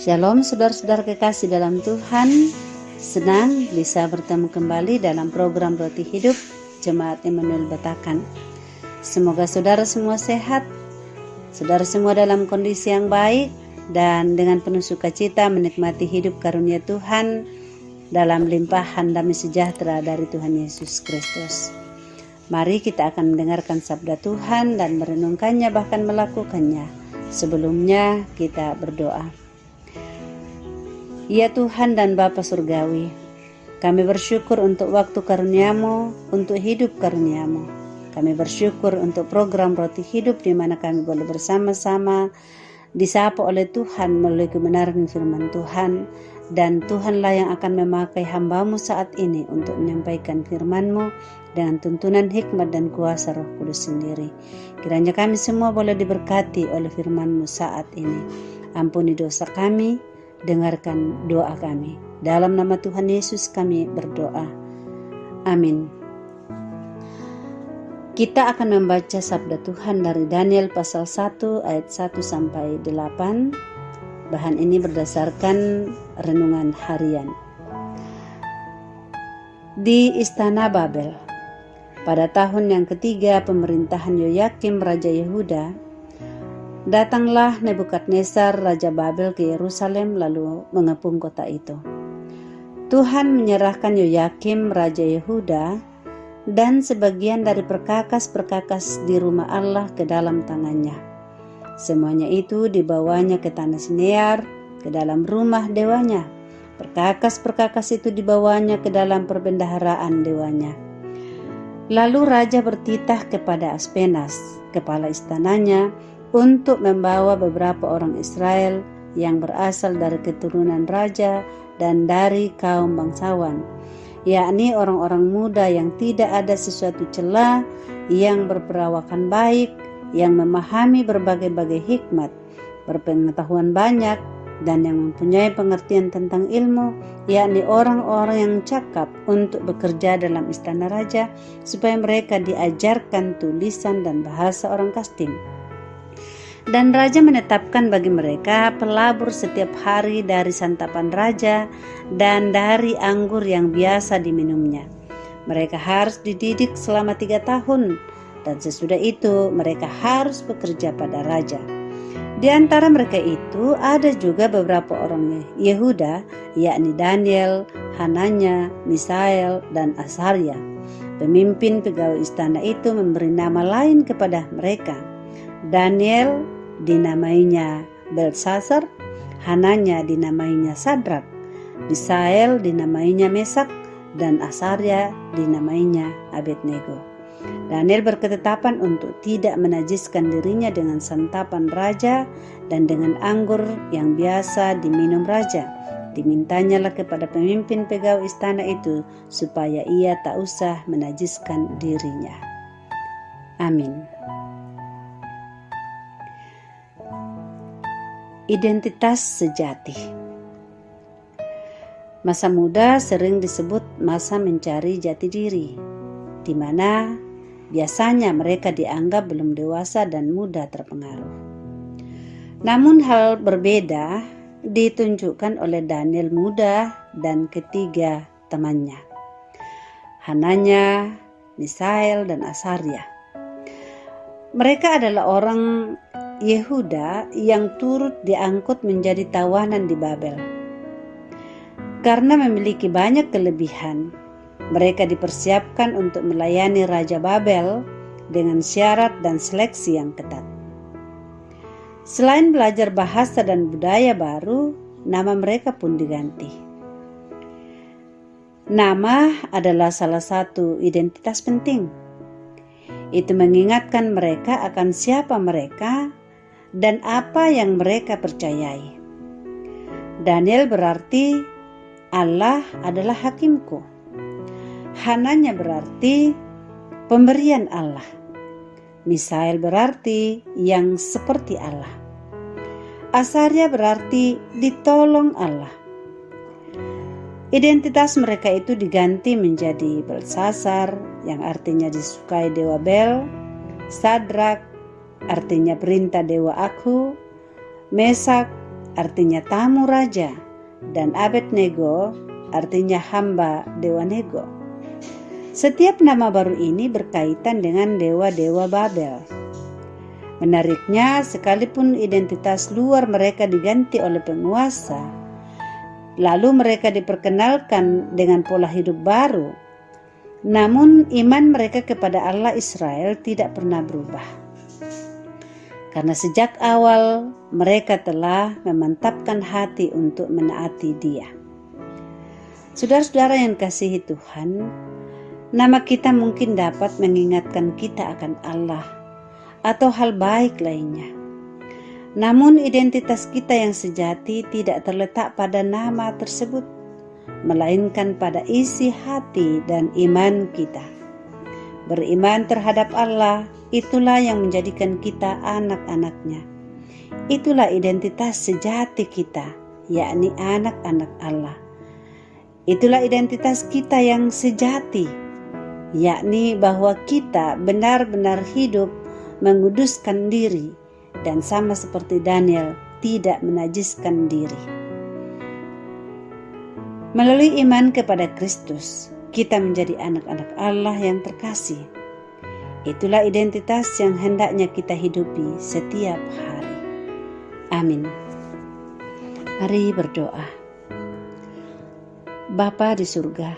Shalom saudara-saudara kekasih dalam Tuhan. Senang bisa bertemu kembali dalam program Roti Hidup Jemaat Immanuel Batakan. Semoga saudara semua sehat, saudara semua dalam kondisi yang baik, dan dengan penuh sukacita menikmati hidup karunia Tuhan dalam limpahan damai sejahtera dari Tuhan Yesus Kristus. Mari kita akan mendengarkan sabda Tuhan dan merenungkannya, bahkan melakukannya. Sebelumnya kita berdoa. Ya Tuhan dan Bapa Surgawi, kami bersyukur untuk waktu karunia-Mu, untuk hidup karunia-Mu. Kami bersyukur untuk program Roti Hidup di mana kami boleh bersama-sama disapa oleh Tuhan melalui kebenaran firman Tuhan. Dan Tuhanlah yang akan memakai hamba-Mu saat ini untuk menyampaikan firman-Mu dengan tuntunan hikmat dan kuasa Roh Kudus sendiri. Kiranya kami semua boleh diberkati oleh firman-Mu saat ini. Ampuni dosa kami, dengarkan doa kami. Dalam nama Tuhan Yesus kami berdoa. Amin. Kita akan membaca sabda Tuhan dari Daniel pasal 1 ayat 1 sampai 8. Bahan ini berdasarkan renungan harian. Di Istana Babel, pada tahun yang ketiga pemerintahan Yoyakim Raja Yehuda, datanglah Nebukadnezar Raja Babel ke Yerusalem lalu mengepung kota itu. Tuhan menyerahkan Yoyakim Raja Yehuda dan sebagian dari perkakas-perkakas di rumah Allah ke dalam tangannya. Semuanya itu dibawanya ke tanah Sinear, ke dalam rumah dewanya. Perkakas-perkakas itu dibawanya ke dalam perbendaharaan dewanya. Lalu raja bertitah kepada Aspenas, kepala istananya, untuk membawa beberapa orang Israel yang berasal dari keturunan raja dan dari kaum bangsawan, yakni orang-orang muda yang tidak ada sesuatu celah, yang berperawakan baik, yang memahami berbagai-bagai hikmat, berpengetahuan banyak, dan yang mempunyai pengertian tentang ilmu, yakni orang-orang yang cakap untuk bekerja dalam istana raja, supaya mereka diajarkan tulisan dan bahasa orang Kastim. Dan raja menetapkan bagi mereka pelabur setiap hari dari santapan raja dan dari anggur yang biasa diminumnya. Mereka harus dididik selama 3 tahun, dan sesudah itu mereka harus bekerja pada raja. Di antara mereka itu ada juga beberapa orang Yehuda, yakni Daniel, Hananya, Misael, dan Asaria. Pemimpin pegawai istana itu memberi nama lain kepada mereka. Daniel dinamainya Belsasar, Hananya dinamainya Sadrak, Misael dinamainya Mesak, dan Asaria dinamainya Abednego. Daniel berketetapan untuk tidak menajiskan dirinya dengan santapan raja dan dengan anggur yang biasa diminum raja. Dimintanyalah kepada pemimpin pegawai istana itu supaya ia tak usah menajiskan dirinya. Amin. Identitas sejati. Masa muda sering disebut masa mencari jati diri, di mana biasanya mereka dianggap belum dewasa dan mudah terpengaruh. Namun hal berbeda ditunjukkan oleh Daniel muda dan ketiga temannya, Hananya, Misael, dan Asaria. Mereka adalah orang Yehuda yang turut diangkut menjadi tawanan di Babel. Karena memiliki banyak kelebihan, mereka dipersiapkan untuk melayani Raja Babel dengan syarat dan seleksi yang ketat. Selain belajar bahasa dan budaya baru, nama mereka pun diganti. Nama adalah salah satu identitas penting. Itu mengingatkan mereka akan siapa mereka dan apa yang mereka percayai. Daniel berarti Allah adalah hakimku. Hananya berarti pemberian Allah. Misael berarti yang seperti Allah. Asaria berarti ditolong Allah. Identitas mereka itu diganti menjadi Belsasar yang artinya disukai dewa Bel, Sadrak artinya perintah dewa Aku, Mesak artinya tamu raja, dan Abednego artinya hamba dewa Nego. Setiap nama baru ini berkaitan dengan dewa-dewa Babel. Menariknya, sekalipun identitas luar mereka diganti oleh penguasa, lalu mereka diperkenalkan dengan pola hidup baru, namun iman mereka kepada Allah Israel tidak pernah berubah. Karena sejak awal mereka telah memantapkan hati untuk menaati Dia. Saudara-saudara yang kasihi Tuhan, nama kita mungkin dapat mengingatkan kita akan Allah atau hal baik lainnya. Namun identitas kita yang sejati tidak terletak pada nama tersebut, melainkan pada isi hati dan iman kita. Beriman terhadap Allah, itulah yang menjadikan kita anak-anak-Nya. Itulah identitas sejati kita, yakni anak-anak Allah. Itulah identitas kita yang sejati, yakni bahwa kita benar-benar hidup menguduskan diri dan sama seperti Daniel tidak menajiskan diri. Melalui iman kepada Kristus, kita menjadi anak-anak Allah yang terkasih. Itulah identitas yang hendaknya kita hidupi setiap hari. Amin. Mari berdoa. Bapa di surga,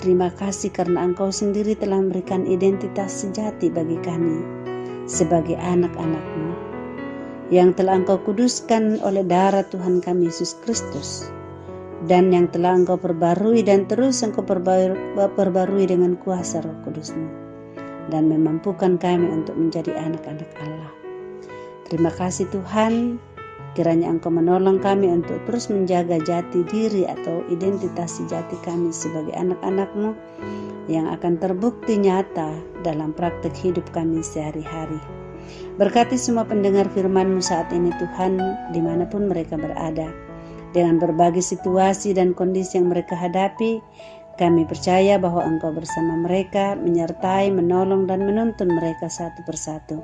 terima kasih karena Engkau sendiri telah memberikan identitas sejati bagi kami sebagai anak-anak-Mu yang telah Engkau kuduskan oleh darah Tuhan kami Yesus Kristus, dan yang telah Engkau perbarui dan terus Engkau perbarui dengan kuasa Roh Kudus-Mu, dan memampukan kami untuk menjadi anak-anak Allah. Terima kasih Tuhan, kiranya Engkau menolong kami untuk terus menjaga jati diri atau identitas sejati kami sebagai anak-anak-Mu yang akan terbukti nyata dalam praktik hidup kami sehari-hari. Berkati semua pendengar firman-Mu saat ini Tuhan, dimanapun mereka berada. Dengan berbagai situasi dan kondisi yang mereka hadapi, kami percaya bahwa Engkau bersama mereka, menyertai, menolong, dan menuntun mereka satu persatu.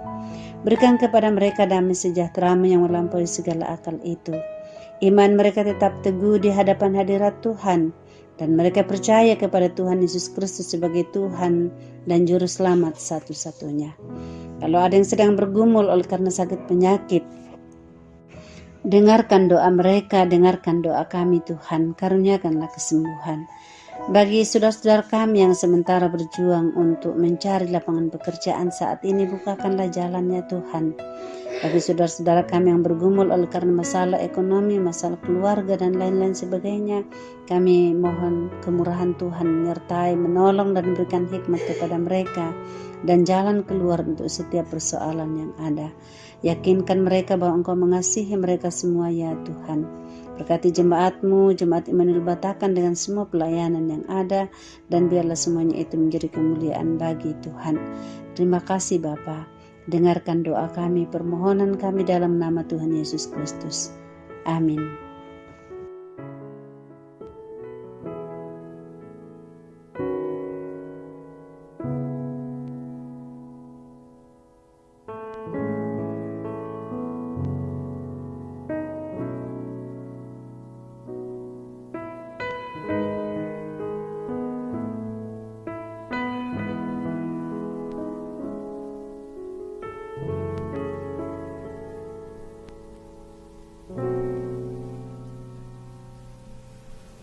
Berikan kepada mereka damai sejahtera-Mu yang melampaui segala akal itu. Iman mereka tetap teguh di hadapan hadirat Tuhan, dan mereka percaya kepada Tuhan Yesus Kristus sebagai Tuhan dan Juru Selamat satu-satunya. Kalau ada yang sedang bergumul oleh karena sakit penyakit, dengarkan doa mereka, dengarkan doa kami Tuhan, karuniakanlah kesembuhan. Bagi saudara-saudara kami yang sementara berjuang untuk mencari lapangan pekerjaan saat ini, bukakanlah jalannya Tuhan. Bagi saudara-saudara kami yang bergumul oleh karena masalah ekonomi, masalah keluarga, dan lain-lain sebagainya, kami mohon kemurahan Tuhan menyertai, menolong, dan berikan hikmat kepada mereka dan jalan keluar untuk setiap persoalan yang ada. Yakinkan mereka bahwa Engkau mengasihi mereka semua ya Tuhan. Berkati jemaat-Mu, Jemaat Immanuel Batakan dengan semua pelayanan yang ada, dan biarlah semuanya itu menjadi kemuliaan bagi Tuhan. Terima kasih Bapa. Dengarkan doa kami, permohonan kami dalam nama Tuhan Yesus Kristus. Amin.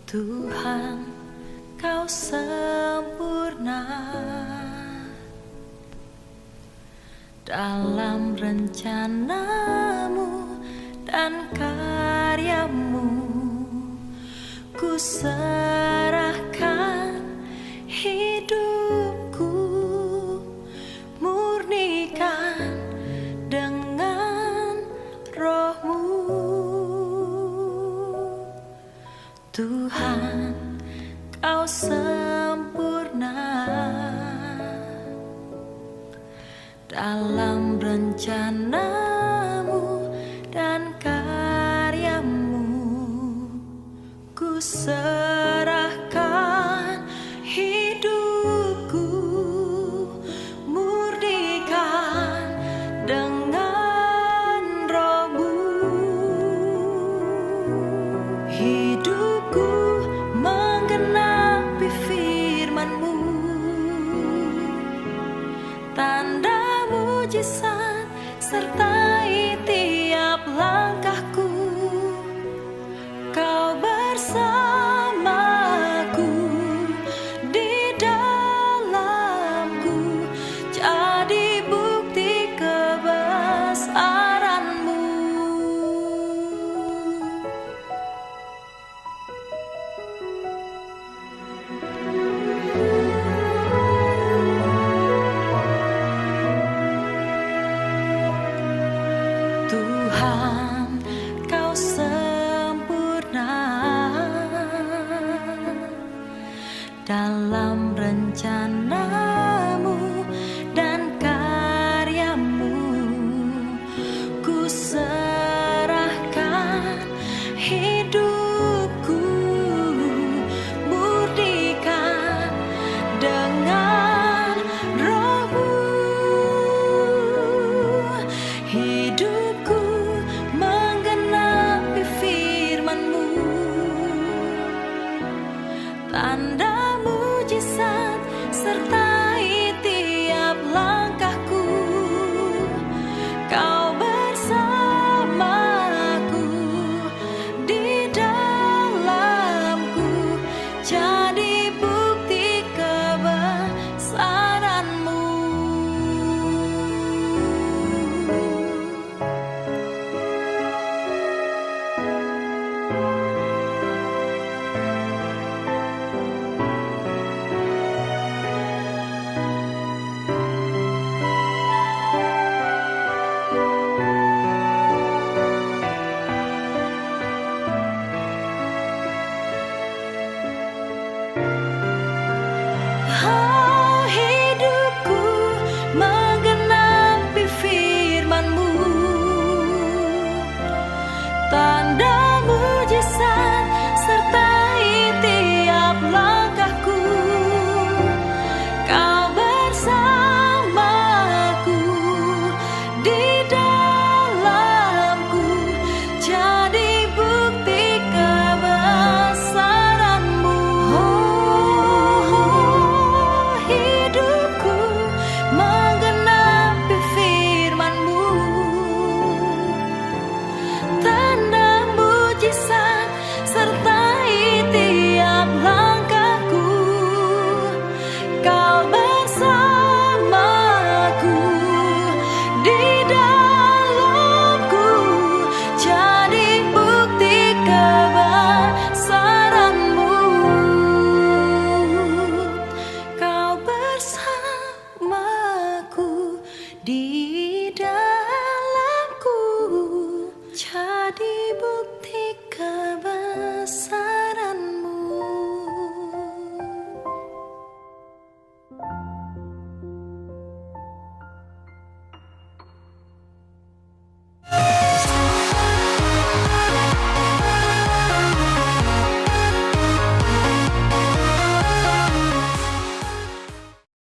Tuhan, Kau sempurna dalam rencana-Mu dan karya-Mu. Ku serahkan hidupku, murnikan dengan Roh-Mu. Tuhan, Kau sempurna dalam rencana-Mu dan karya-Mu. Ku serahkan hidupku, murnikan dengan Roh-Mu. dalam rencanamu dan karyamu. Ku serahkan hidupku, murnikan dengan rohmu. Hidupku menggenapi firman-Mu, tanda mujizat sertai tiap langkahku. Kau bersamaku di dalamku, jadi bukti kebesaran-Mu. Hidupku menggenapi firman-Mu, tanda mujizat sertai tiap langkahku. Kau bersamaku di dalamku, jadi bukti kebesaran-Mu. Hidupku menggenapi firman-Mu, tanda mujizat sertai tiap langkahku. Kau bersamaku di dalamku, jadi bukti kebesaran-Mu. Kau bersamaku di dalamku, jadi bukti